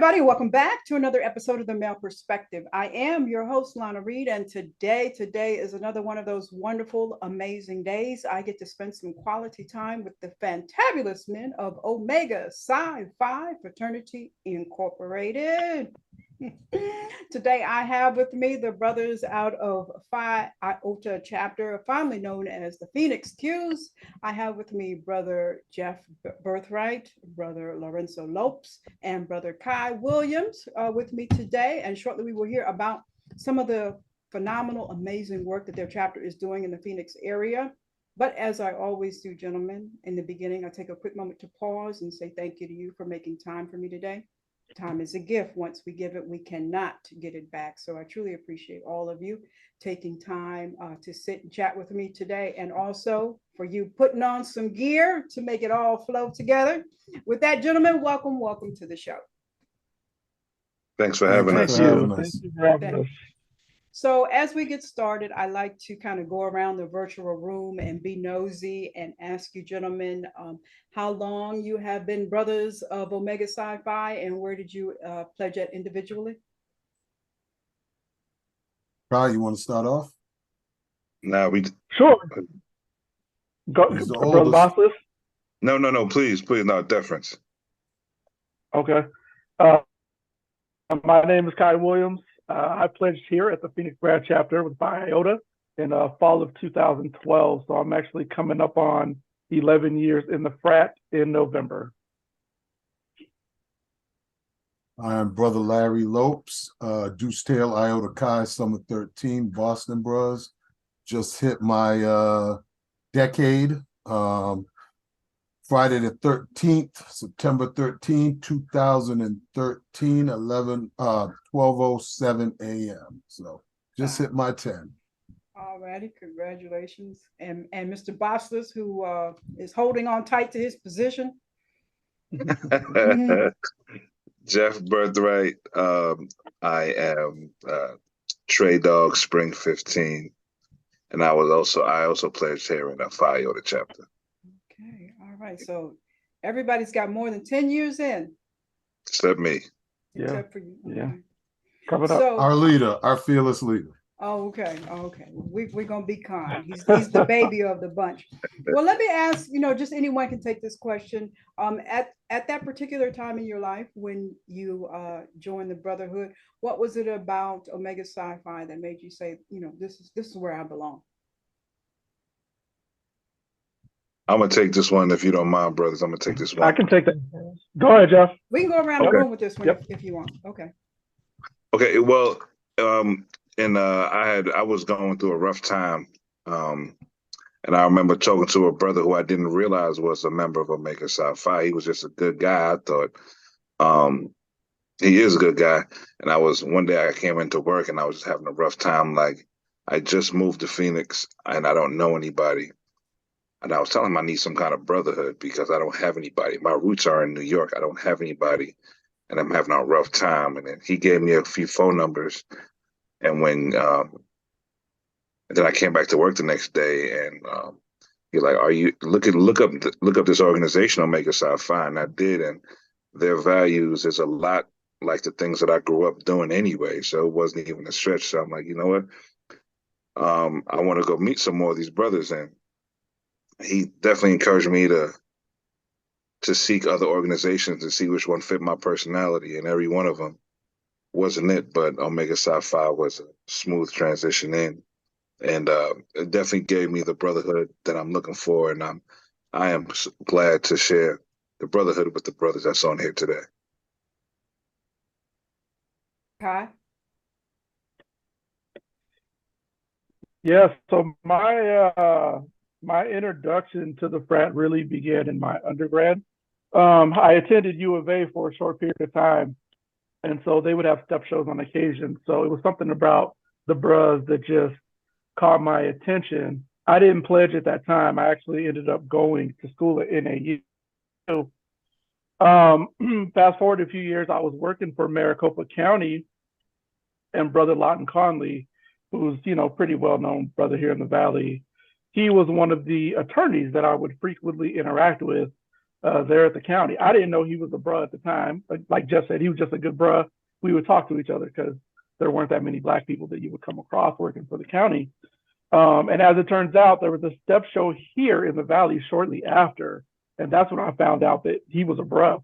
everybody. Welcome back to another episode of the Male Perspective. I am your host, Lana Reid, and today is another one of those wonderful, amazing days. I get to spend some quality time with the fantabulous men of Omega Psi Phi Fraternity Incorporated. Today, I have with me the brothers out of Phi Iota chapter, formerly known as the Phoenix Qs. I have with me brother Jeff Birthwright, brother Lourenco Lopes, and brother Khaim Williams with me today. And shortly, we will hear about some of the phenomenal, amazing work that their chapter is doing in the Phoenix area. But as I always do, gentlemen, in the beginning, I take a quick moment to pause and say thank you to you for making time for me today. Time is a gift. Once we give it, we cannot get it back. So I truly appreciate all of you taking time to sit and chat with me today, and also for you putting on some gear to make it all flow together. With that, gentlemen, welcome to the show. Thanks for having us. Thank you for having us. So as we get started, I like to kind of go around the virtual room and be nosy and ask you gentlemen how long you have been brothers of Omega Psi Phi, and where did you pledge at individually? Kyle, you want to start off? Sure. Go, Brother Basileus? No, please, no, deference. Okay. My name is Khaim Williams. I pledged here at the Phoenix Grad chapter with Phi Iota in fall of 2012. So I'm actually coming up on 11 years in the frat in November. I'm Brother Larry Lopes, 𝗙𝗘𝗏𝗦𝗘𝗏, Summer 13, Boston Bros. Just hit my decade. Friday the 13th, September 13th, 2013, 12:07 a.m. So just hit my 10. All righty, congratulations. And Mr. Basileus, who is holding on tight to his position. Jeff Birthright. I am Trey Dog Spring 15. And I also pledged here in the Phi Iota chapter. Okay, all right. So everybody's got more than 10 years in. Except me. Except for you. Okay. Yeah. Coming up. Our leader, our fearless leader. Oh, okay. We're gonna be kind. He's the baby of the bunch. Well, let me ask, just anyone can take this question. At that particular time in your life when you joined the Brotherhood, what was it about Omega Psi Phi that made you say, this is where I belong? I'm gonna take this one if you don't mind, brothers. I'm gonna take this one. I can take that. Go ahead, Jeff. We can go around the room with this one if you want. Okay. Okay. Well, I was going through a rough time, and I remember talking to a brother who I didn't realize was a member of Omega Psi Phi. He was just a good guy. I thought he is a good guy. And one day I came into work and I was just having a rough time. Like, I just moved to Phoenix and I don't know anybody. And I was telling him I need some kind of brotherhood because I don't have anybody. My roots are in New York. I don't have anybody, and I'm having a rough time. And then he gave me a few phone numbers. And when then I came back to work the next day, and he's like, "Are you look up this organization, Omega Psi Phi?" And I did, and their values is a lot like the things that I grew up doing anyway. So it wasn't even a stretch. So I'm like, you know what? I want to go meet some more of these brothers, and he definitely encouraged me to seek other organizations to see which one fit my personality, and every one of them wasn't it, but Omega Psi Phi was a smooth transition in, and it definitely gave me the brotherhood that I'm looking for, and I am glad to share the brotherhood with the brothers that's on here today. Kai? Yeah, so my introduction to the frat really began in my undergrad. I attended U of A for a short period of time, and so they would have step shows on occasion. So it was something about the bros that just caught my attention. I didn't pledge at that time. I actually ended up going to school at NAU. Fast forward a few years, I was working for Maricopa County, and Brother Lawton Conley, who's pretty well-known brother here in the Valley, he was one of the attorneys that I would frequently interact with. there at the county. I didn't know he was a bruh at the time. Like Jeff said, he was just a good bruh. We would talk to each other because there weren't that many Black people that you would come across working for the county. And as it turns out, there was a step show here in the Valley shortly after. And that's when I found out that he was a bruh.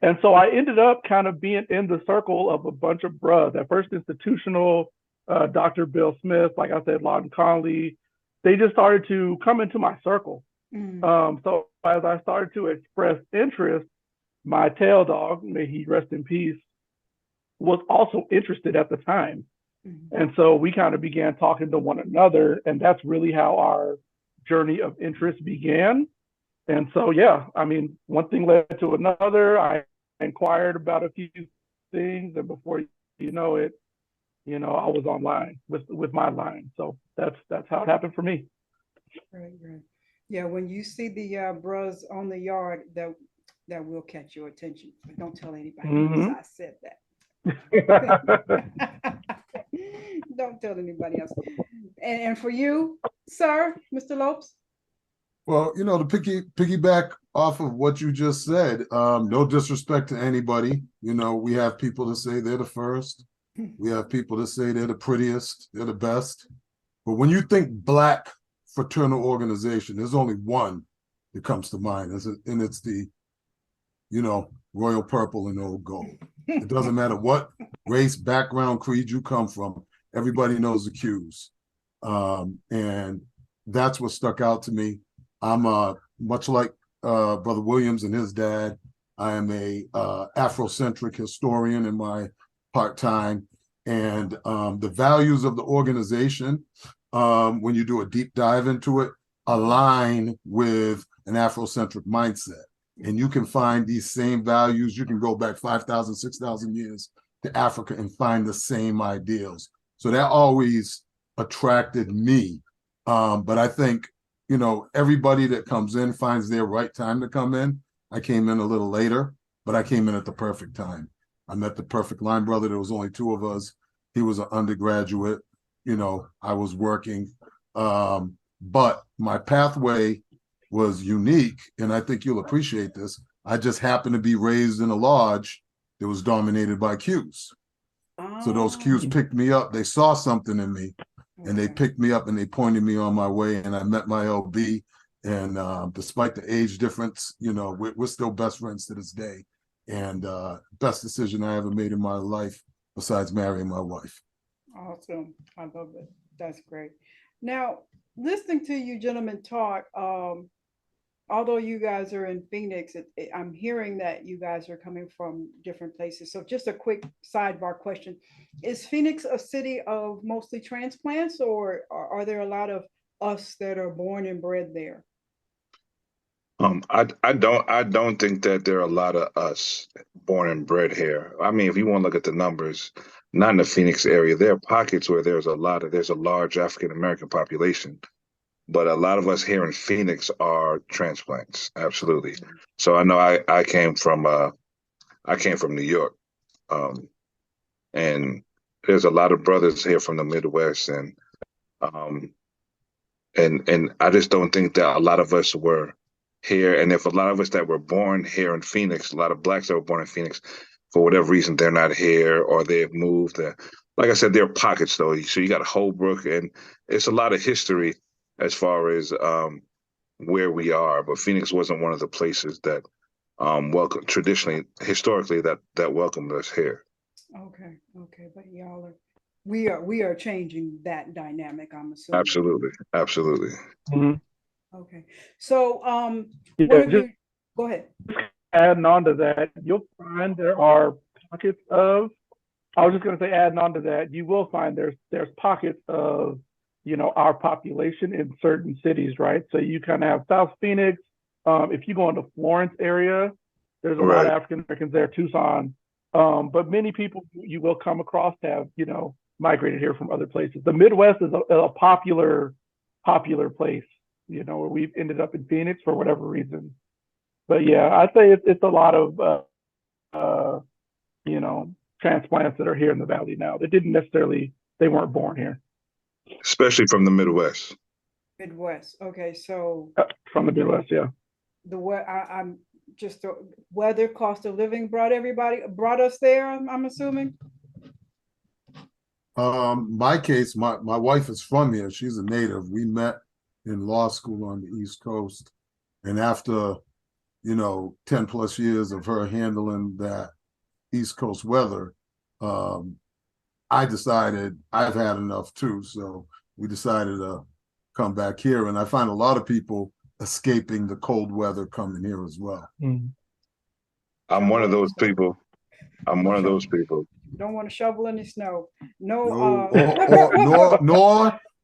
And so I ended up kind of being in the circle of a bunch of bruhs. At first, institutional, Dr. Bill Smith, like I said, Lawton Conley, they just started to come into my circle. So as I started to express interest, my tail dog, may he rest in peace, was also interested at the time. And so we kind of began talking to one another, and that's really how our journey of interest began. And so, yeah, I mean, one thing led to another. I inquired about a few things, and before you know it, I was online with my line. So that's how it happened for me. Right. Yeah, when you see the bros on the yard, that will catch your attention. But don't tell anybody else I said that. Don't tell anybody else. And for you, sir, Mr. Lopes? Well, to piggyback off of what you just said, no disrespect to anybody. We have people that say they're the first. We have people that say they're the prettiest, they're the best. But when you think Black fraternal organization, there's only one that comes to mind, and it's the, royal purple and old gold. It doesn't matter what race, background, creed you come from. Everybody knows the cues. And that's what stuck out to me. I'm much like Brother Williams and his dad. I am a Afrocentric historian in my part-time. And the values of the organization, when you do a deep dive into it, align with an Afrocentric mindset. And you can find these same values. You can go back 5,000, 6,000 years to Africa and find the same ideals. So that always attracted me. But I think, everybody that comes in finds their right time to come in. I came in a little later, but I came in at the perfect time. I met the perfect line brother. There was only two of us. He was an undergraduate. I was working. But my pathway was unique, and I think you'll appreciate this. I just happened to be raised in a lodge that was dominated by Qs. So those Qs picked me up. They saw something in me, and they picked me up and they pointed me on my way, and I met my LB. And despite the age difference, we're still best friends to this day. And best decision I ever made in my life besides marrying my wife. Awesome. I love it. That's great. Now, listening to you gentlemen talk, although you guys are in Phoenix, I'm hearing that you guys are coming from different places. So just a quick sidebar question. Is Phoenix a city of mostly transplants, or are there a lot of us that are born and bred there? I don't think that there are a lot of us born and bred here. I mean, if you want to look at the numbers, not in the Phoenix area, there are pockets where there's a large African American population, but a lot of us here in Phoenix are transplants. Absolutely. So I know I came from New York, and there's a lot of brothers here from the Midwest, and I just don't think that a lot of us were here. And if a lot of us that were born here in Phoenix, a lot of Blacks that were born in Phoenix, for whatever reason, they're not here or they've moved. Like I said, there are pockets though. So you got Holbrook, and it's a lot of history as far as where we are. But Phoenix wasn't one of the places that historically that welcomed us here. Okay, but we are changing that dynamic, I'm assuming. Absolutely. Mm-hmm. Okay, so go ahead. Adding on to that, you'll find there are pockets of. I was just going to say, adding on to that, you will find there's pockets of our population in certain cities, right? So you kind of have South Phoenix. If you go into Florence area, there's a lot of African Americans there. Tucson, but many people you will come across have migrated here from other places. The Midwest is a popular place. Where we've ended up in Phoenix for whatever reason. But yeah, I'd say it's a lot of, transplants that are here in the Valley now. They weren't born here. Especially from the Midwest. Midwest. Okay, so. From the Midwest, yeah. I'm just the weather, cost of living brought us there. I'm assuming. My case, my wife is from here. She's a native. We met in law school on the East Coast, and after 10 plus years of her handling that East Coast weather, I decided I've had enough too. So we decided to come back here, and I find a lot of people escaping the cold weather coming here as well. Mm. I'm one of those people. I'm one of those people. Don't want to shovel any snow. No,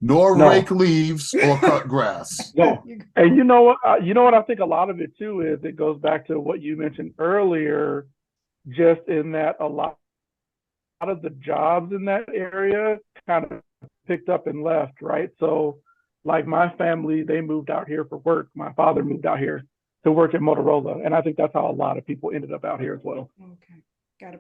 No. rake leaves or cut grass. No. And you know what? I think a lot of it too is it goes back to what you mentioned earlier, just in that a lot of the jobs in that area kind of picked up and left, right? So, like my family, they moved out here for work. My father moved out here to work at Motorola, and I think that's how a lot of people ended up out here as well. Okay. Gotta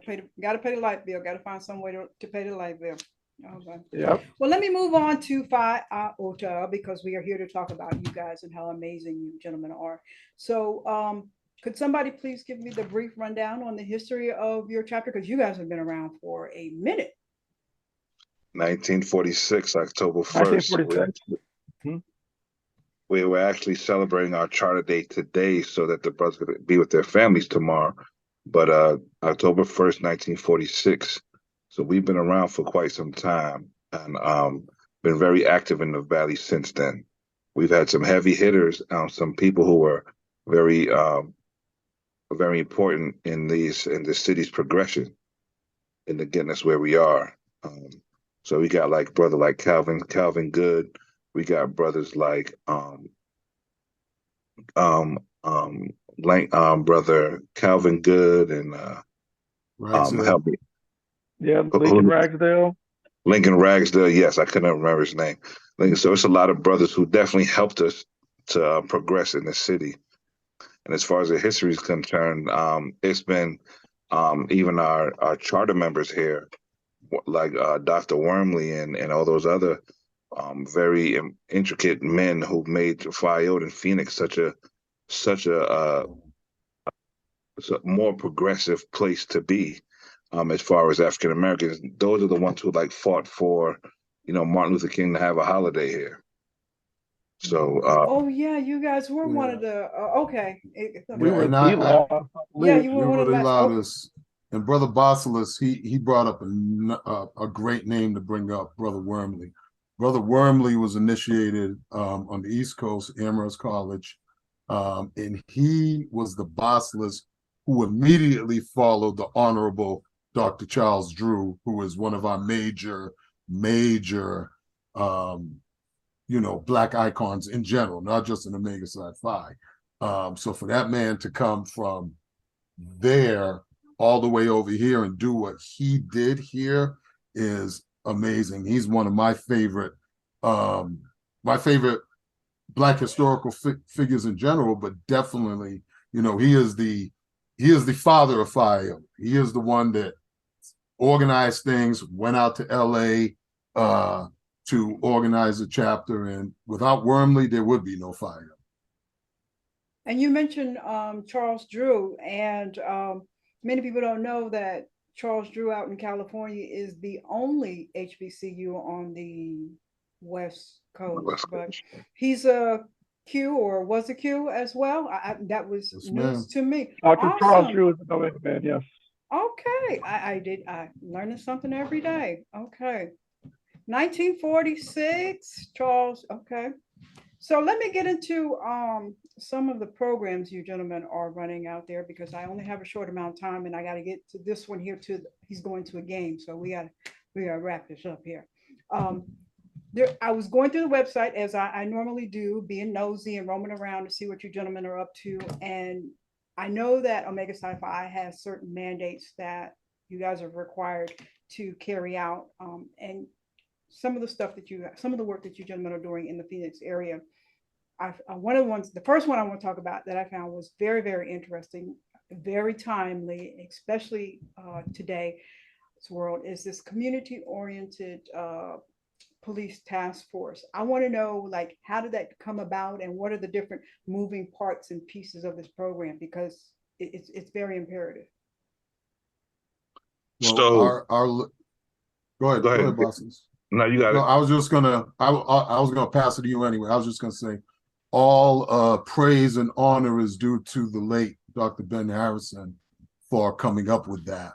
pay the light bill. Gotta find some way to pay the light bill. Okay. Yep. Well, let me move on to Phi Iota, because we are here to talk about you guys and how amazing you gentlemen are. So, could somebody please give me the brief rundown on the history of your chapter? Because you guys have been around for a minute. 1946, October 1st. 1946. We were actually celebrating our charter day today so that the brothers could be with their families tomorrow. But October 1st, 1946. So we've been around for quite some time, and been very active in the Valley since then. We've had some heavy hitters, some people who were very important in the city's progression, in the getting us where we are. So we got brother like Calvin Good. We got brothers like brother Calvin Good and help me. Yeah, Lincoln Ragsdale. Lincoln Ragsdale, yes, I couldn't remember his name. So it's a lot of brothers who definitely helped us to progress in the city. And as far as the history is concerned, it's been even our charter members here, like Dr. Wormley and all those other very intricate men who made Phi Iota and Phoenix such a more progressive place to be, as far as African Americans. Those are the ones who fought for, Martin Luther King to have a holiday here. So oh yeah, you guys were one of the okay. We were you were one of the loudest. And Brother Basileus, he brought up a great name to bring up, Brother Wormley. Brother Wormley was initiated on the East Coast, Amherst College, and he was the Basileus who immediately followed the Honorable Dr. 𝗙𝗪𝗓, who is one of our major Black icons in general, not just in Omega Psi Phi. So for that man to come from there all the way over here and do what he did here is amazing. He's one of my favorite Black historical figures in general, but definitely, he is the father of Phi Iota. He is the one that organized things, went out to LA to organize a chapter, and without Wormley, there would be no Phi Iota. And you mentioned 𝗙𝗪𝗓, and many people don't know that 𝗙𝗪𝗓 out in California is the only HBCU on the West Coast, but he's a Q, or was a Q as well. That was news to me. Dr. 𝗙𝗪𝗓 is the Omega man, yes. Okay, I learning something every day. Okay, 1946, Charles. Okay, so let me get into some of the programs you gentlemen are running out there, because I only have a short amount of time, and I got to get to this one here too. He's going to a game, so we got to wrap this up here. I was going through the website, as I normally do, being nosy and roaming around to see what you gentlemen are up to, and I know that Omega Psi Phi has certain mandates that you guys are required to carry out, and some of the work that you gentlemen are doing in the Phoenix area. The first one I want to talk about that I found was very, very interesting, very timely, especially today's world, is this community-oriented Police Task Force. I want to know, like, how did that come about, and what are the different moving parts and pieces of this program? Because it's very imperative. Well, So go go ahead, ahead. bosses. No, you got No, it. I was just gonna, I was gonna pass it to you anyway. I was just gonna say, all praise and honor is due to the late Dr. Ben Harrison for coming up with that.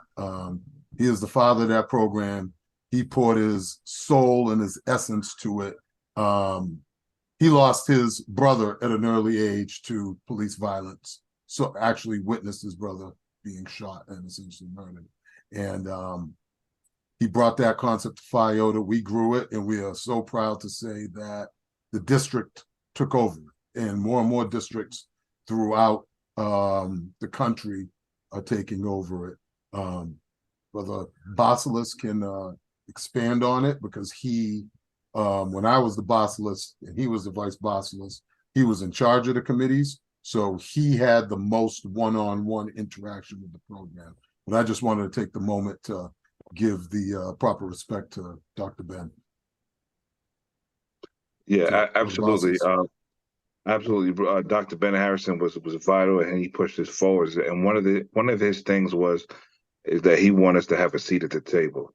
He is the father of that program. He poured his soul and his essence to it. He lost his brother at an early age to police violence. So actually witnessed his brother being shot and essentially murdered. And he brought that concept to Phi Iota. We grew it, and we are so proud to say that the district took over, and more districts throughout the country are taking over it. Brother Basileus can expand on it, because he, when I was the Basileus and he was the vice Basileus, he was in charge of the committees, so he had the most one-on-one interaction with the program. But I just wanted to take the moment to give the proper respect to Dr. Ben. Yeah, absolutely. Absolutely. Dr. Ben Harrison was vital, and he pushed us forward. And one of his things is that he wanted us to have a seat at the table.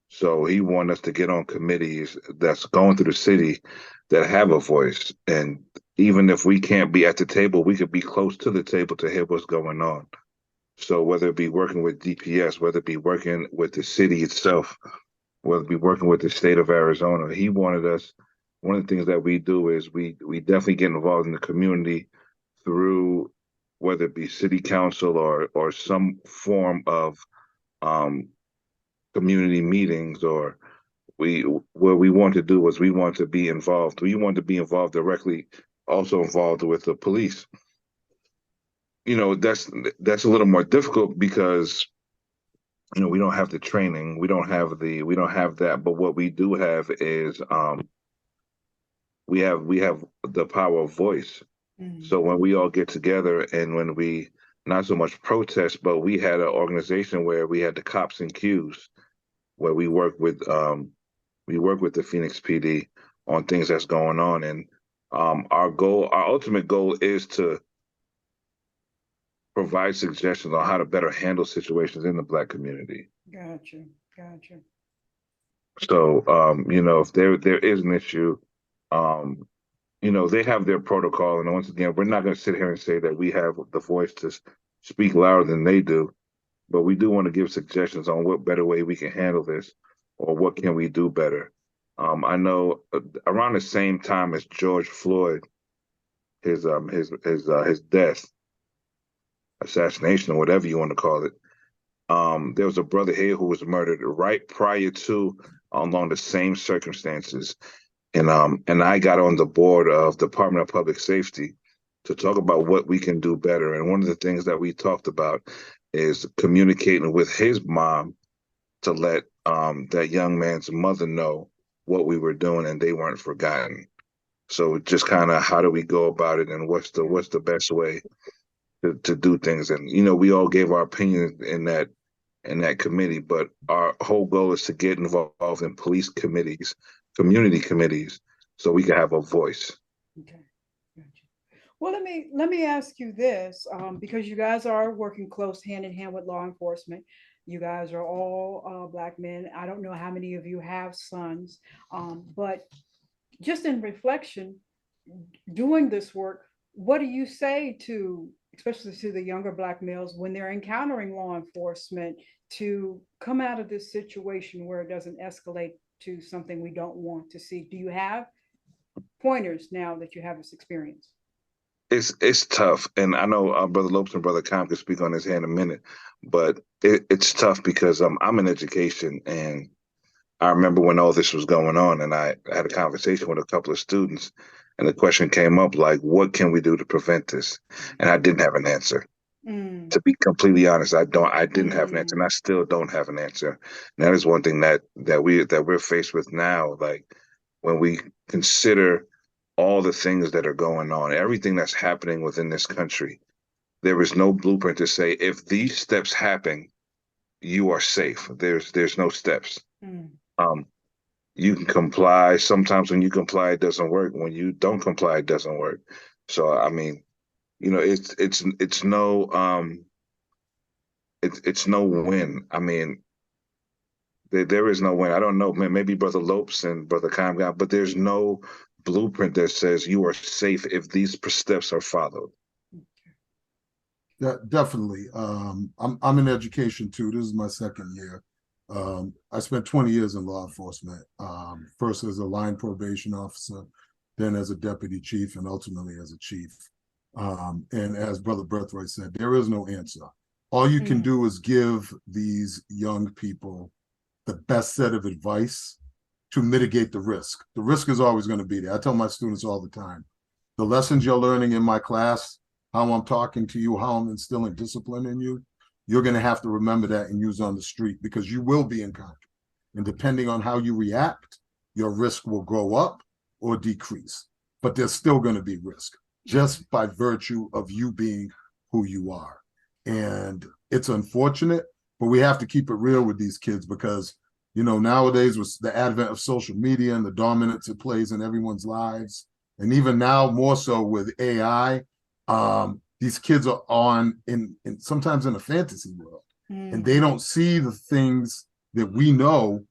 So he wanted us to get on committees that's going through the city that have a voice. And even if we can't be at the table, we could be close to the table to hear what's going on. So whether it be working with DPS, whether it be working with the city itself, whether it be working with the state of Arizona, he wanted us. One of the things that we do is we definitely get involved in the community through whether it be city council or some form of um, community meetings, or what we want to do was we want to be involved. We want to be involved directly, also involved with the police. That's a little more difficult because we don't have the training, we don't have that. But what we do have is we have the power of voice. So when we all get together, and when we not so much protest, but we had an organization where we had the cops and Qs, where we work with the Phoenix PD on things that's going on. And our ultimate goal is to provide suggestions on how to better handle situations in the Black community. Gotcha. So if there is an issue, they have their protocol. And once again, we're not going to sit here and say that we have the voice to speak louder than they do, but we do want to give suggestions on what better way we can handle this, or what can we do better. I know around the same time as George Floyd, his death, assassination, or whatever you want to call it, there was a brother here who was murdered right prior to, along the same circumstances. And I got on the board of Department of Public Safety to talk about what we can do better. And one of the things that we talked about is communicating with his mom to let that young man's mother know what we were doing, and they weren't forgotten. So just kind of, how do we go about it, and what's the best way to do things? And we all gave our opinion in that committee, but our whole goal is to get involved in police committees, community committees, so we can have a voice. Okay. Gotcha. Well, let me ask you this, because you guys are working close hand in hand with law enforcement. You guys are all Black men. I don't know how many of you have sons, but just in reflection, doing this work, what do you say to, especially to the younger Black males, when they're encountering law enforcement, to come out of this situation where it doesn't escalate to something we don't want to see? Do you have pointers now that you have this experience? It's tough, and I know Brother Lopes and Brother Khaim can speak on this here in a minute, but it's tough because I'm in education, and I remember when all this was going on, and I had a conversation with a couple of students, and the question came up like, what can we do to prevent this? And I didn't have an answer. To be completely honest, I didn't have an answer, and I still don't have an answer. And that is one thing that we're faced with now. Like, when we consider all the things that are going on, everything that's happening within this country, there is no blueprint to say, if these steps happen, you are safe. There's no steps. Um, you can comply. Sometimes when you comply, it doesn't work. When you don't comply, it doesn't work. So I mean, it's no it's no win. I mean, there is no win. I don't know, man, maybe Brother Lopes and Brother Khaim got, but there's no blueprint that says you are safe if these steps are followed. Yeah, definitely. I'm in education too. This is my second year. I spent 20 years in law enforcement. First as a line probation officer, then as a deputy chief, and ultimately as a chief. And as Brother Birthwright said, there is no answer. All you can do is give these young people the best set of advice to mitigate the risk. The risk is always going to be there. I tell my students all the time, the lessons you're learning in my class, how I'm talking to you, how I'm instilling discipline in you, you're going to have to remember that and use on the street, because you will be encountered. And depending on how you react, your risk will go up or decrease. But there's still going to be risk just by virtue of you being who you are. And it's unfortunate, but we have to keep it real with these kids, because, nowadays with the advent of social media and the dominance it plays in everyone's lives, and even now more so with AI, these kids are in sometimes in a fantasy world, and they don't see the things that we know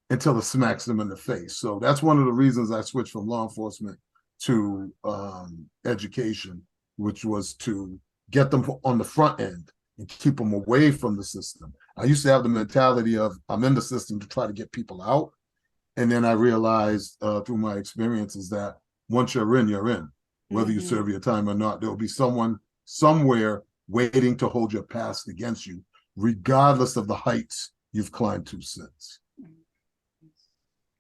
until it smacks them in the face. So that's one of the reasons I switched from law enforcement to education, which was to get them on the front end and keep them away from the system. I used to have the mentality of I'm in the system to try to get people out. And then I realized through my experiences that once you're in, whether you serve your time or not, there'll be someone somewhere waiting to hold your past against you, regardless of the heights you've climbed to since.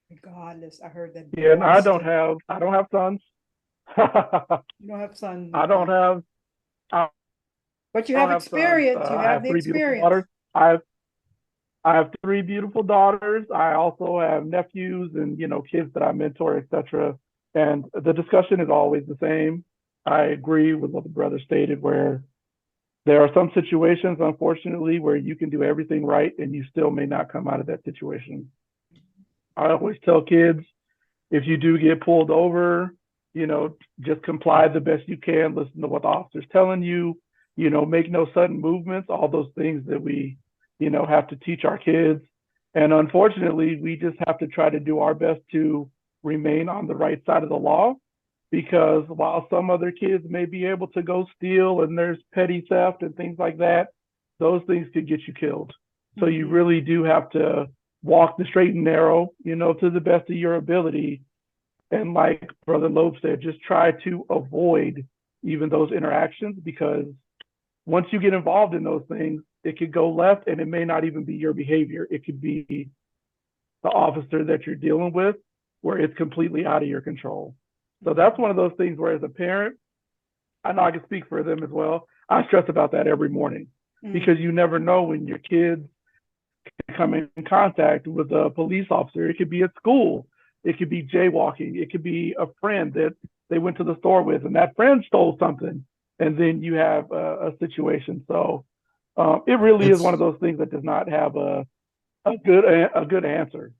Regardless, I heard that. Yeah, and I don't have sons. You don't have sons. I don't have. But you have experience. You have the experience. I have 3 beautiful daughters. I also have nephews and kids that I mentor, etc. And the discussion is always the same. I agree with what the brother stated, where there are some situations, unfortunately, where you can do everything right and you still may not come out of that situation. I always tell kids, if you do get pulled over, just comply the best you can, listen to what the officer's telling you, make no sudden movements, all those things that we, have to teach our kids. And unfortunately, we just have to try to do our best to remain on the right side of the law, because while some other kids may be able to go steal and there's petty theft and things like that, those things could get you killed. So you really do have to walk the straight and narrow, to the best of your ability. And like Brother Lopes said, just try to avoid even those interactions, because once you get involved in those things, it could go left, and it may not even be your behavior. It could be the officer that you're dealing with, where it's completely out of your control. So that's one of those things where, as a parent, I know I can speak for them as well, I stress about that every morning, because you never know when your kids come in contact with a police officer. It could be at school, it could be jaywalking, it could be a friend that they went to the store with, and that friend stole something, and then you have a situation. So it really is one of those things that does not have a good answer.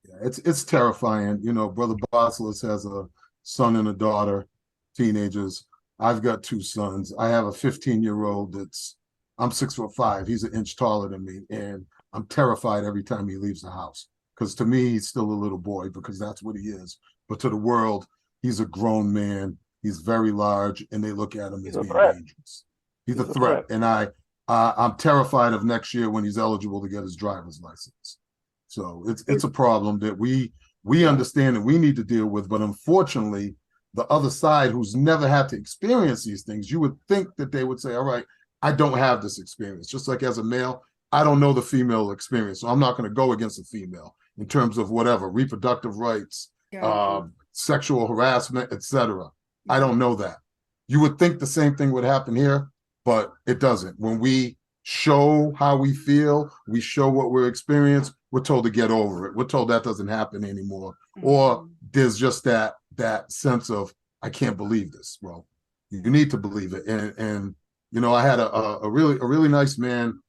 Yeah, it's terrifying. Brother Basileus has a son and a daughter, teenagers. I've got 2 sons. I have a 15-year-old I'm 6'5". He's an inch taller than me, and I'm terrified every time he leaves the house, because to me, he's still a little boy, because that's what he is. But to the world, he's a grown man. He's very large, and they look at him as being dangerous. He's a threat. And I'm terrified of next year when he's eligible to get his driver's license. So it's a problem that we understand and we need to deal with. But unfortunately, the other side, who's never had to experience these things, you would think that they would say, all right, I don't have this experience. Just like as a male, I don't know the female experience, so I'm not going to go against a female in terms of whatever, reproductive rights, sexual harassment, etc. I don't know that. You would think the same thing would happen here, but it doesn't. When we show how we feel, we show what we're experiencing, we're told to get over it. We're told that doesn't happen anymore. Or there's just that sense of, I can't believe this. Well, you need to believe it. And I had a really nice man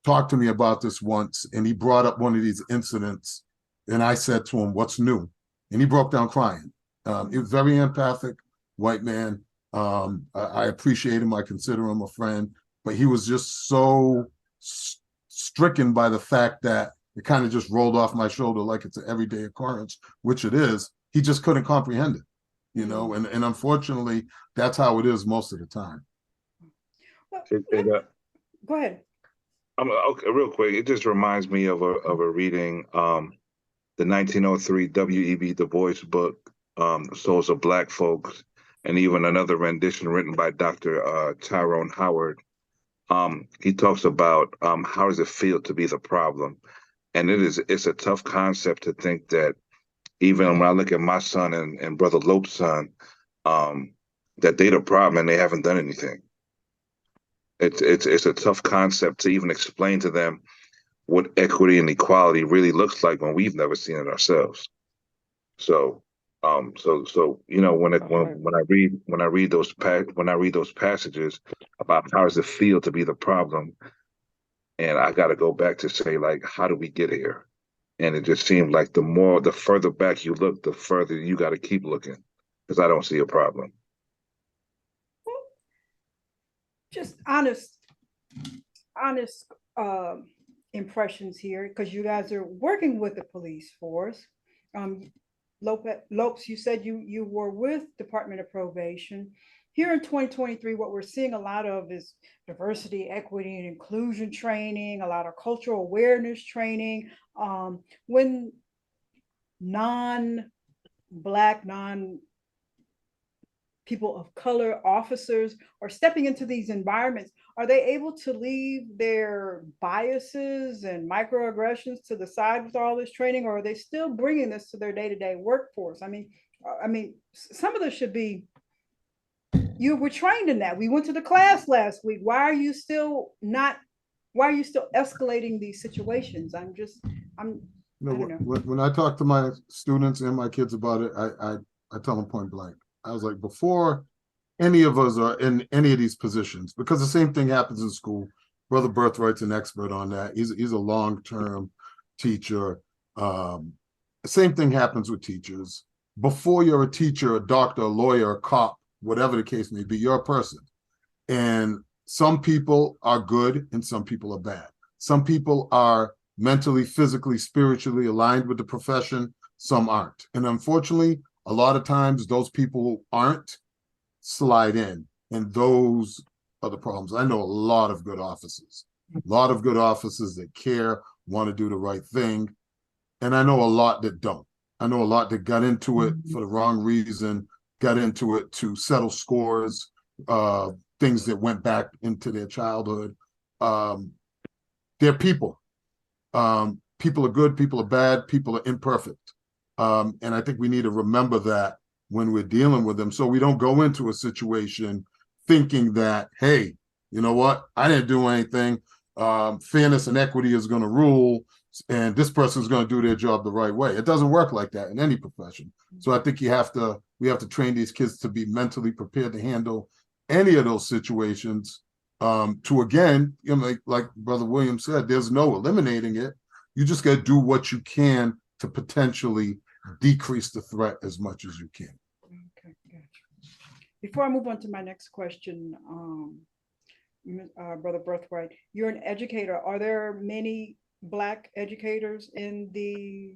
talk to me about this once, and he brought up one of these incidents And I said to him, "What's new?" And he broke down crying. He was very empathic, white man. I appreciate him. I consider him a friend, but he was just so stricken by the fact that it kind of just rolled off my shoulder like it's an everyday occurrence, which it is. He just couldn't comprehend it, you know, and unfortunately, that's how it is most of the time. Well, go ahead. Okay, real quick, it just reminds me of a reading, the 1903 W.E.B. Du Bois book, Souls of Black Folks, and even another rendition written by Dr. Tyrone Howard. He talks about how does it feel to be the problem, and it's a tough concept to think that even when I look at my son and Brother Lopes' son, that they're the problem and they haven't done anything. It's a tough concept to even explain to them what equity and equality really looks like when we've never seen it ourselves. So, you know, when I read those passages about how does it feel to be the problem, and I got to go back to say, like, how do we get here? And it just seemed like the further back you look, the further you got to keep looking, because I don't see a problem. Just honest impressions here, because you guys are working with the police force. Lopes, you said you were with Department of Probation. Here in 2023, what we're seeing a lot of is diversity, equity, and inclusion training, a lot of cultural awareness training. When non-Black, people of color officers are stepping into these environments, are they able to leave their biases and microaggressions to the side with all this training, or are they still bringing this to their day-to-day workforce? I mean, some of this should be, you were trained in that. We went to the class last week. Why are you still escalating these situations? When I talk to my students and my kids about it, I tell them point blank. I was like, before any of us are in any of these positions, because the same thing happens in school. Brother Birthwright's an expert on that. He's a long-term teacher. Same thing happens with teachers. Before you're a teacher, a doctor, a lawyer, a cop, whatever the case may be, you're a person. And some people are good and some people are bad. Some people are mentally, physically, spiritually aligned with the profession. Some aren't. And unfortunately, a lot of times those people who aren't slide in, and those are the problems. I know a lot of good officers, that care, want to do the right thing. And I know a lot that don't. I know a lot that got into it for the wrong reason, got into it to settle scores, things that went back into their childhood. They're people. People are good, people are bad, people are imperfect. And I think we need to remember that when we're dealing with them, so we don't go into a situation thinking that, hey, you know what, I didn't do anything. Fairness and equity is going to rule, and this person's going to do their job the right way. It doesn't work like that in any profession. So I think we have to train these kids to be mentally prepared to handle any of those situations. To again, you know, like Brother Williams said, there's no eliminating it. You just got to do what you can to potentially decrease the threat as much as you can. Okay, gotcha. Before I move on to my next question, Brother Birthwright, you're an educator. Are there many Black educators in the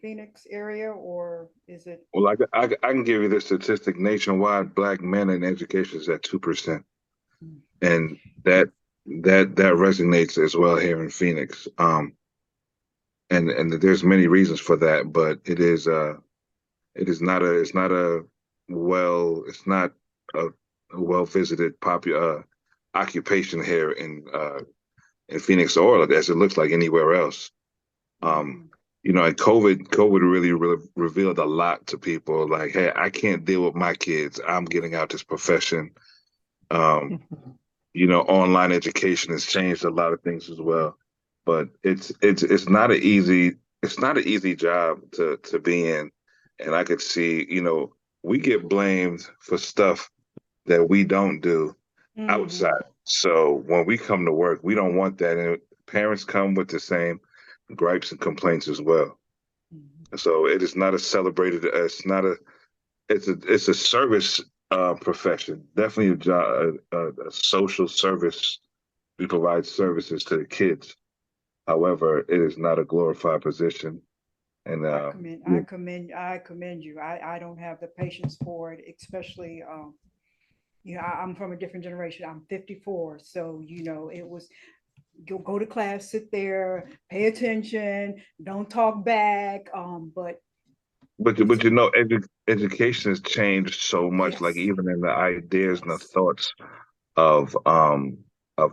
Phoenix area, or is it? Well, I can give you the statistic nationwide. Black men in education is at 2%, and that resonates as well here in Phoenix. And there's many reasons for that, but it's not a well visited occupation here in Phoenix, or as it looks like anywhere else. You know, and COVID really revealed a lot to people. Like, hey, I can't deal with my kids. I'm getting out this profession. You know, online education has changed a lot of things as well. But it's not an easy job to be in. And I could see, you know, we get blamed for stuff that we don't do outside. So when we come to work, we don't want that. And parents come with the same gripes and complaints as well. So it is not a celebrated. It's not a. It's a service profession. Definitely a job, a social service. We provide services to the kids. However, it is not a glorified position. And I commend you. I don't have the patience for it, especially I'm from a different generation. I'm 54, so it was go to class, sit there, pay attention, don't talk back. but education has changed so much. Like Yes, even in the ideas and the yes, thoughts of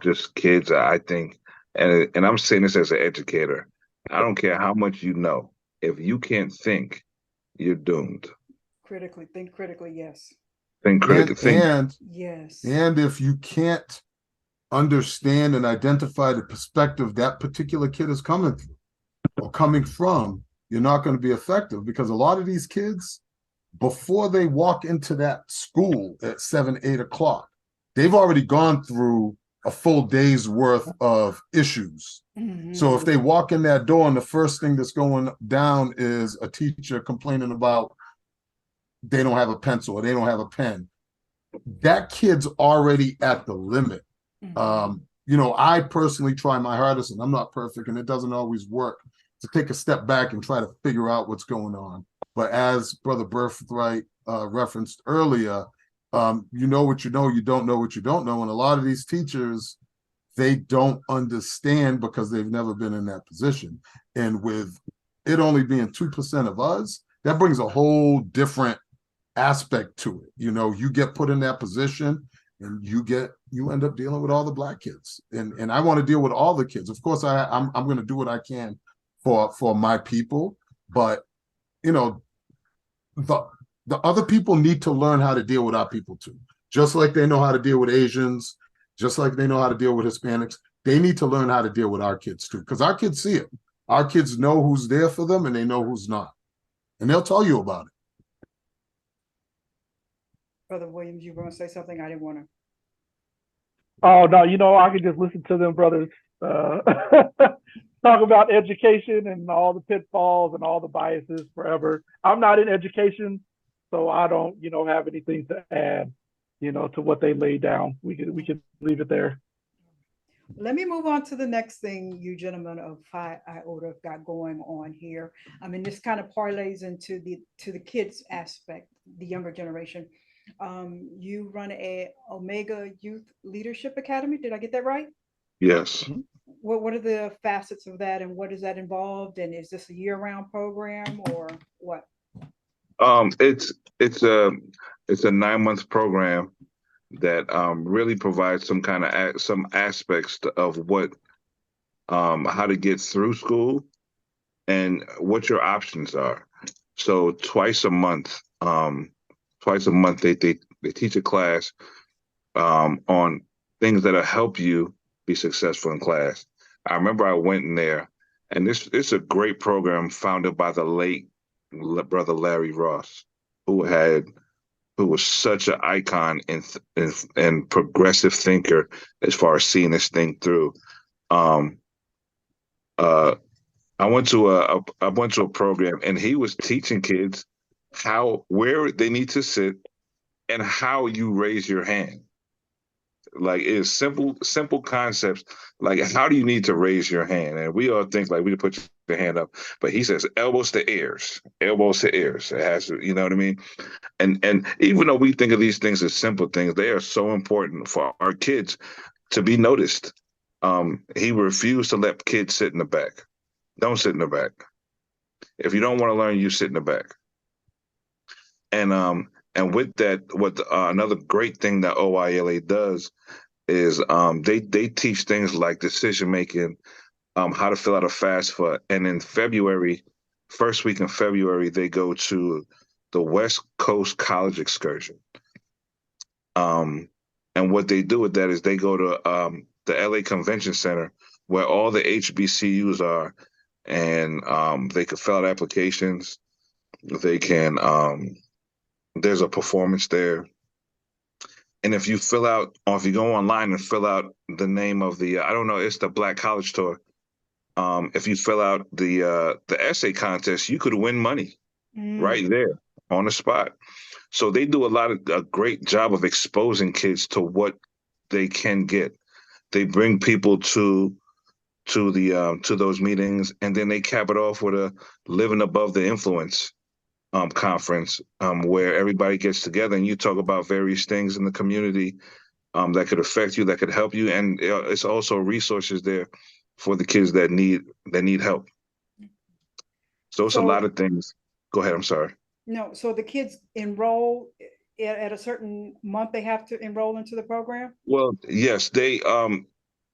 just kids, I think, and I'm saying this as an educator. I don't care how much you know. If you can't think, you're doomed. think critically. Yes, Think And critically. Think. and yes, and if you can't understand and identify the perspective that particular kid is coming through or coming from, you're not going to be effective, because a lot of these kids, before they walk into that school at 7, 8 o'clock, they've already gone through a full day's worth of issues. So if they walk in that door and the first thing that's going down is a teacher complaining about they don't have a pencil or they don't have a pen, that kid's already at the limit. I personally try my hardest, and I'm not perfect, and it doesn't always work, to take a step back and try to figure out what's going on. But as Brother Birthwright referenced earlier, you know what you know, you don't know what you don't know. And a lot of these teachers, they don't understand because they've never been in that position. And with it only being 2% of us, that brings a whole different aspect to it. You get put in that position, and you end up dealing with all the Black kids. And I want to deal with all the kids. Of course, I'm going to do what I can for my people, but the other people need to learn how to deal with our people too. Just like they know how to deal with Asians, just like they know how to deal with Hispanics, they need to learn how to deal with our kids too, because our kids see it. Our kids know who's there for them, and they know who's not, and they'll tell you about it. Brother Williams, you were going to say something? I didn't want to. Oh no, I could just listen to them brothers talk about education and all the pitfalls and all the biases forever. I'm not in education, so I don't, have anything to add, to what they laid down. We could leave it there. Let me move on to the next thing you gentlemen of Phi Iota have got going on here. I mean, this kind of parlays into the kids aspect, the younger generation. You run a Omega Youth Leadership Academy. Did I get that right? Yes. What are the facets of that, and what is that involved? And is this a year-round program or what? It's a 9-month program that really provides some kind of some aspects of what how to get through school and what your options are. So twice a month they teach a class on things that'll help you be successful in class. I remember I went in there, and it's a great program founded by the late brother Larry Ross, who was such an icon and progressive thinker as far as seeing this thing through. Um, uh, I went to a program, and he was teaching kids where they need to sit and how you raise your hand. Like, it's simple concepts. Like, how do you need to raise your hand? And we all think like we put your hand up, but he says elbows to ears, elbows to ears. It has to, you know what I mean? And even though we think of these things as simple things, they are so important for our kids to be noticed. He refused to let kids sit in the back. Don't sit in the back. If you don't want to learn, you sit in the back. And with that, what another great thing that OILA does is they teach things like decision making, how to fill out a FAFSA, and in February, first week in February, they go to the West Coast College excursion. And what they do with that is they go to the LA Convention Center, where all the HBCUs are, and they can fill out applications. They can there's a performance there. And if you fill out, or if you go online and fill out the name of the, I don't know, it's the Black College Tour. If you fill out the essay contest, you could win money right there on the spot. So they do a great job of exposing kids to what they can get. They bring people to those meetings, and then they cap it off with a Living Above the Influence conference, where everybody gets together and you talk about various things in the community that could affect you, that could help you, and it's also resources there for the kids that need help. So it's a lot of things. Go ahead. I'm sorry. No, so the kids enroll at a certain month. They have to enroll into the program. Well, yes, they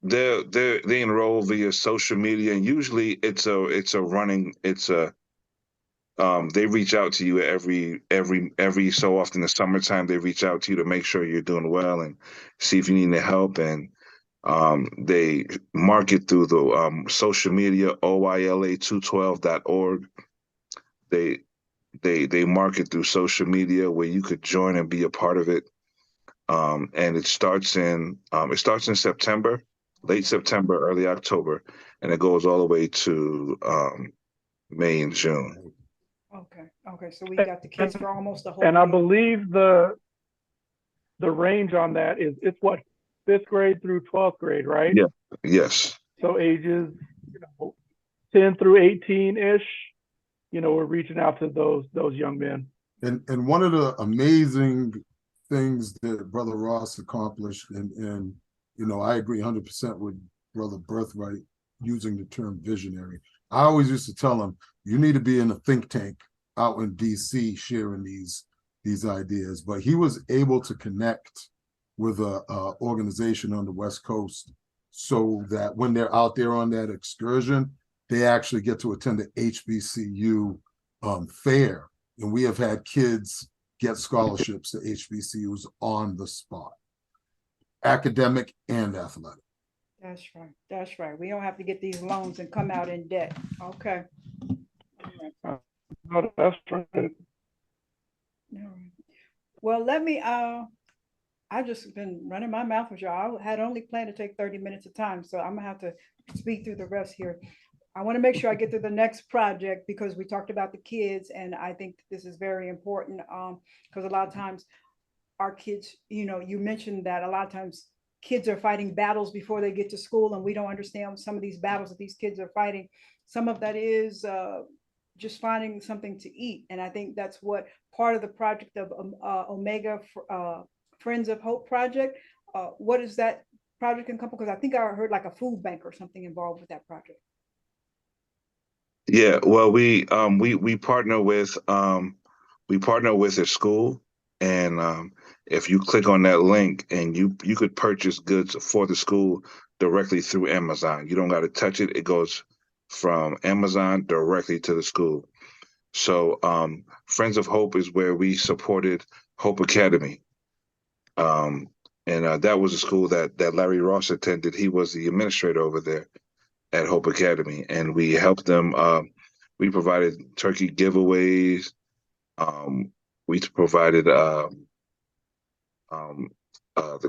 enroll via social media, and usually it's a they reach out to you every so often. In the summertime, they reach out to you to make sure you're doing well and see if you need any help. And they market through the social media, oyla212.org. They market through social media where you could join and be a part of it. And it starts in September, late September, early October, and it goes all the way to May and June. Okay. So we got the kids for almost the whole. And I believe the range on that is, it's what, 5th grade through 12th grade, right? Yeah. Yes. So ages 10 through 18-ish. We're reaching out to those young men. And one of the amazing things that Brother Ross accomplished, and I agree 100% with Brother Birthwright using the term visionary. I always used to tell him, you need to be in a think tank out in DC sharing these ideas. But he was able to connect with a organization on the West Coast so that when they're out there on that excursion, they actually get to attend the HBCU fair. And we have had kids get scholarships to HBCUs on the spot, academic and athletic. That's right. We don't have to get these loans and come out in debt. Okay. No, that's right. Well, let me, I've just been running my mouth with y'all. I had only planned to take 30 minutes of time, so I'm gonna have to speak through the rest here. I want to make sure I get to the next project because we talked about the kids, and I think this is very important because a lot of times our kids, you mentioned that a lot of times kids are fighting battles before they get to school, and we don't understand some of these battles that these kids are fighting. Some of that is just finding something to eat, and I think that's what part of the project of Omega Friends of Hope project. What is that project encompass? Because I think I heard like a food bank or something involved with that project. Yeah, well, we partner with a school, and if you click on that link, and you could purchase goods for the school directly through Amazon. You don't got to touch it; it goes from Amazon directly to the school. So, Friends of Hope is where we supported Hope Academy, and that was a school that Larry Ross attended. He was the administrator over there at Hope Academy, and we helped them. We provided turkey giveaways. We provided the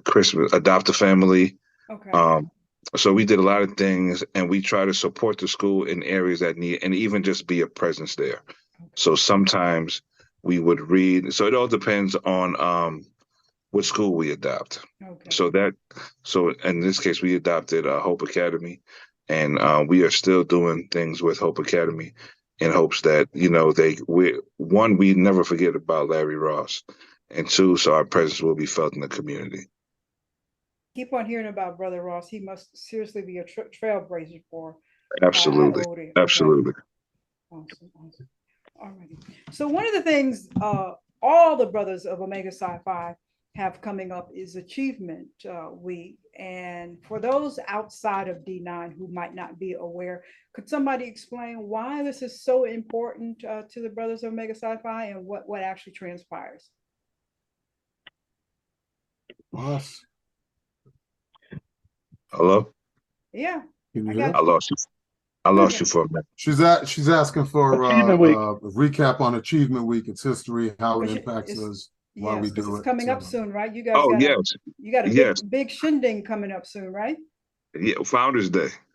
Christmas Adopt a Family. Okay. So we did a lot of things, and we try to support the school in areas that need, and even just be a presence there. Okay. So sometimes we would read. So it all depends on what school we adopt. Okay. So in this case, we adopted Hope Academy. And we are still doing things with Hope Academy in hopes that, we never forget about Larry Ross, and 2, so our presence will be felt in the community. Keep on hearing about Brother Ross. He must seriously be a trailblazer for. Absolutely. Okay. Absolutely. Awesome. All right. So one of the things all the brothers of Omega Psi Phi have coming up is Achievement Week. And for those outside of D9 who might not be aware, could somebody explain why this is so important to the brothers of Omega Psi Phi and what actually transpires? Ross? Hello? Yeah. I lost you. I lost you for a minute. She's asking for a recap on Achievement Week, its history, how it impacts us. Why we do it's it. coming up soon, right? You guys got a big shindig coming up soon, right? Yeah, Founders Day.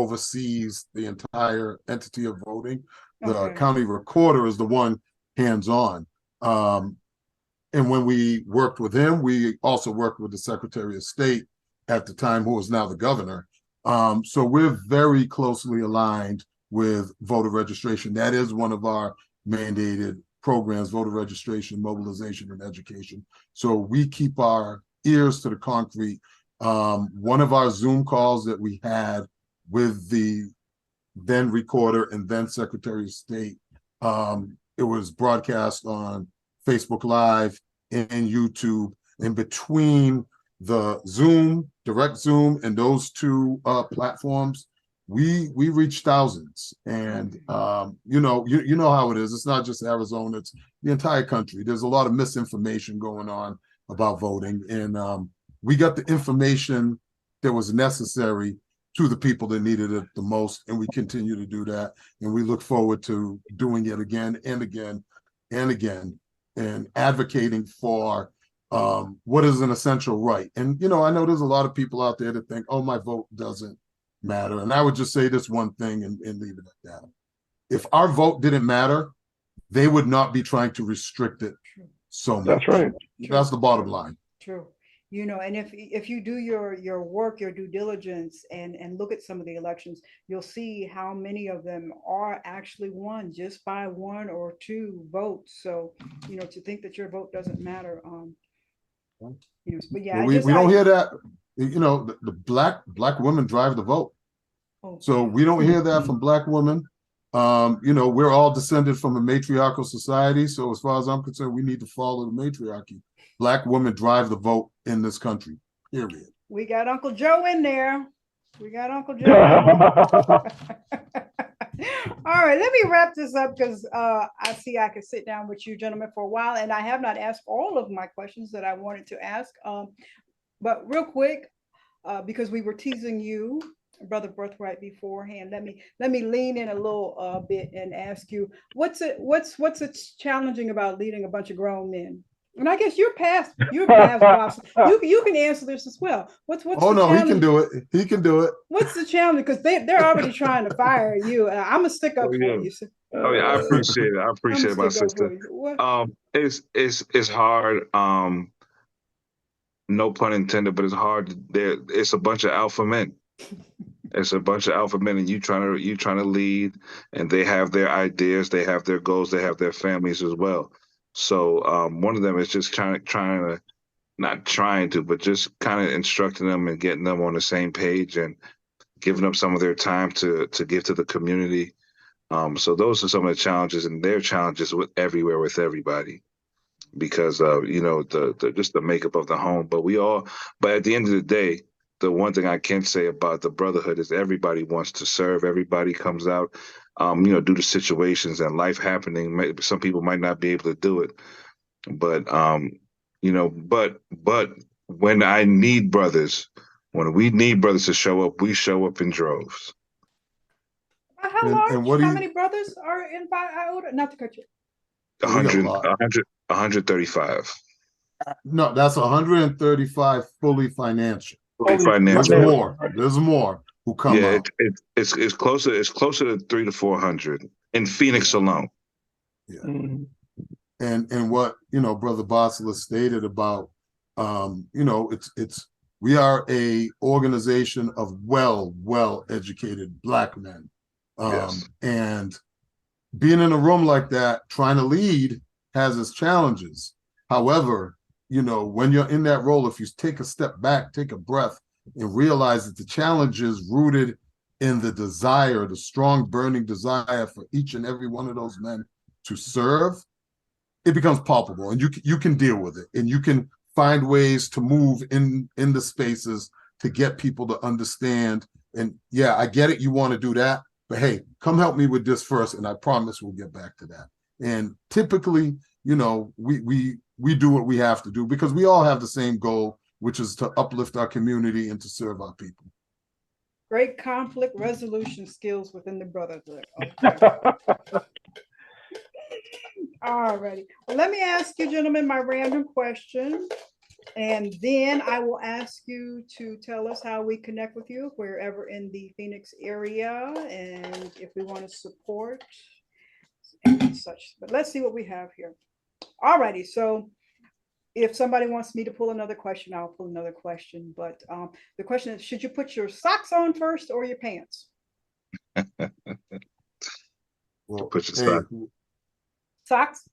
oversees the entire entity of voting. The Okay. county recorder is the one hands-on. And when we worked with him, we also worked with the Secretary of State at the time, who is now the governor. So we're very closely aligned with voter registration. That is one of our mandated programs: voter registration, mobilization, and education. So we keep our ears to the concrete. One of our Zoom calls that we had with the then recorder and then Secretary of State, it was broadcast on Facebook Live and YouTube. And between the Zoom, direct Zoom, and those two platforms, we reach thousands. And you know how it is. It's not just Arizona; it's the entire country. There's a lot of misinformation going on about voting, and we got the information that was necessary to the people that needed it the most, and we continue to do that. And we look forward to doing it again and again and again, and advocating for what is an essential right. And, I know there's a lot of people out there that think, oh, my vote doesn't matter. And I would just say this one thing and leave it at that. If our vote didn't matter, they would not be trying to restrict it so much. That's right. That's the bottom line. True. And if you do your work, your due diligence, and look at some of the elections, you'll see how many of them are actually won just by 1 or 2 votes. So, to think that your vote doesn't matter, but yeah, we don't hear that. The black women drive the vote. So we don't hear that from black women. We're all descended from a matriarchal society. So as far as I'm concerned, we need to follow the matriarchy. Black women drive the vote in this country, period. We got Uncle Joe in there. We got Uncle Joe. All right, let me wrap this up because I see I can sit down with you gentlemen for a while, and I have not asked all of my questions that I wanted to ask. But real quick, because we were teasing you, Brother Birthwright, beforehand, let me lean in a little bit and ask you, what's challenging about leading a bunch of grown men? And I guess you're past boss. You can answer this as well. What's oh no, he can do it. He can do it. What's the challenge? Because they're already trying to fire you. I'm gonna stick up for you. Oh yeah, I appreciate it. I appreciate it, my sister. It's hard. No pun intended, but it's hard. It's a bunch of alpha men. It's a bunch of alpha men, and you trying to lead, and they have their ideas, they have their goals, they have their families as well. So one of them is just but just kind of instructing them and getting them on the same page and giving them some of their time to give to the community. So those are some of the challenges, and their challenges with everybody, because the just the makeup of the home. But at the end of the day, the one thing I can say about the Brotherhood is everybody wants to serve. Everybody comes out, due to situations and life happening. Some people might not be able to do it, but but when we need brothers to show up, we show up in droves. How large? How many brothers are in Phi Iota? Not to cut you. 135. No, that's 135 fully financial. Financial. There's more who come out. It's closer to 300 to 400 in Phoenix alone. Yeah. Mm-hmm. And what Brother Basileus stated about we are a organization of well educated Black men. Yes. And being in a room like that, trying to lead has its challenges. However, when you're in that role, if you take a step back, take a breath, and realize that the challenge is rooted in the desire, the strong burning desire for each and every one of those men to serve, it becomes palpable, and you can deal with it, and you can find ways to move in the spaces to get people to understand. And yeah, I get it, you want to do that, but hey, come help me with this first, and I promise we'll get back to that. And typically, we do what we have to do because we all have the same goal, which is to uplift our community and to serve our people. Great conflict resolution skills within the Brotherhood. Okay. All righty. Well, let me ask you, gentlemen, my random question, and then I will ask you to tell us how we connect with you wherever in the Phoenix area, and if we want to support and such. But let's see what we have here. All righty. So if somebody wants me to pull another question, I'll pull another question. But the question is, should you put your socks on first or your pants? Well, put your socks.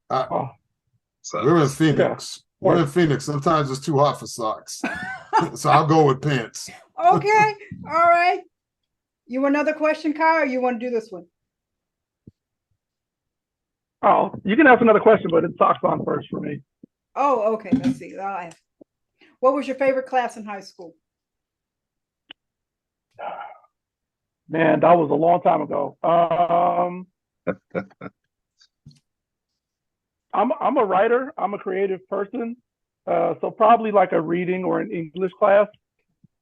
We're in Phoenix. Yeah. We're in Phoenix. Sometimes it's too hot for socks. So I'll go with pants. Okay. All right. You want another question, Kai, or you want to do this one? Oh, you can ask another question, but it's socks on first for me. Oh, okay. Let's see. What was your favorite class in high school? Man, that was a long time ago. I'm a writer. I'm a creative person. So probably like a reading or an English class.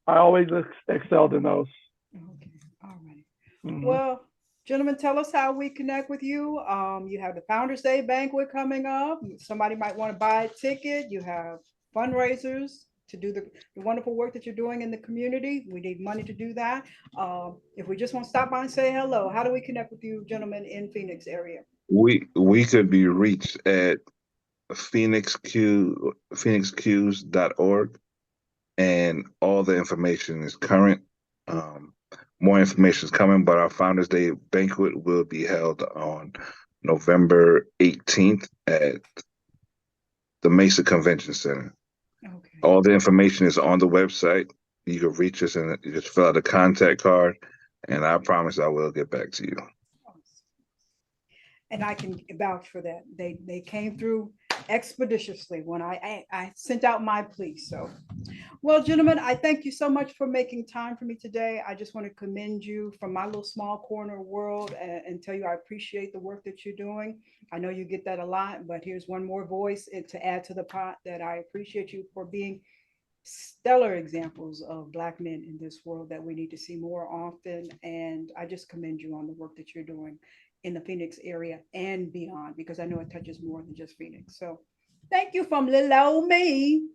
I always excelled in those. Okay. All right. Mm-hmm. Well, gentlemen, tell us how we connect with you. You have the Founders Day banquet coming up. Somebody might want to buy a ticket. You have fundraisers to do the wonderful work that you're doing in the community. We need money to do that. If we just want to stop by and say hello, how do we connect with you, gentlemen, in Phoenix area? We could be reached at phoenixqs.org, and all the information is current. More information is coming, but our Founders Day banquet will be held on November 18th at the Mesa Convention Center. Okay. All the information is on the website. You can reach us and you just fill out a contact card, and I promise I will get back to you. And I can vouch for that. They came through expeditiously when I sent out my plea. So, well, gentlemen, I thank you so much for making time for me today. I just want to commend you from my little small corner world and tell you I appreciate the work that you're doing. I know you get that a lot, but here's one more voice to add to the pot that I appreciate you for being stellar examples of Black men in this world that we need to see more often. And I just commend you on the work that you're doing in the Phoenix area and beyond, because I know it touches more than just Phoenix. So thank you from little old me.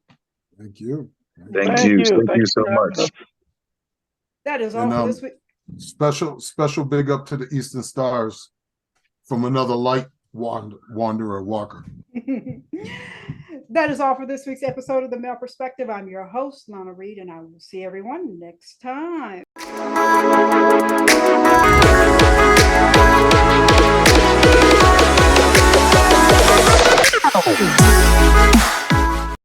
Thank you. Thank you so much. That is all for this week. Special big up to the Eastern Stars from another light wanderer walker. That is all for this week's episode of The Male Perspective. I'm your host, Lana Reid, and I will see everyone next time.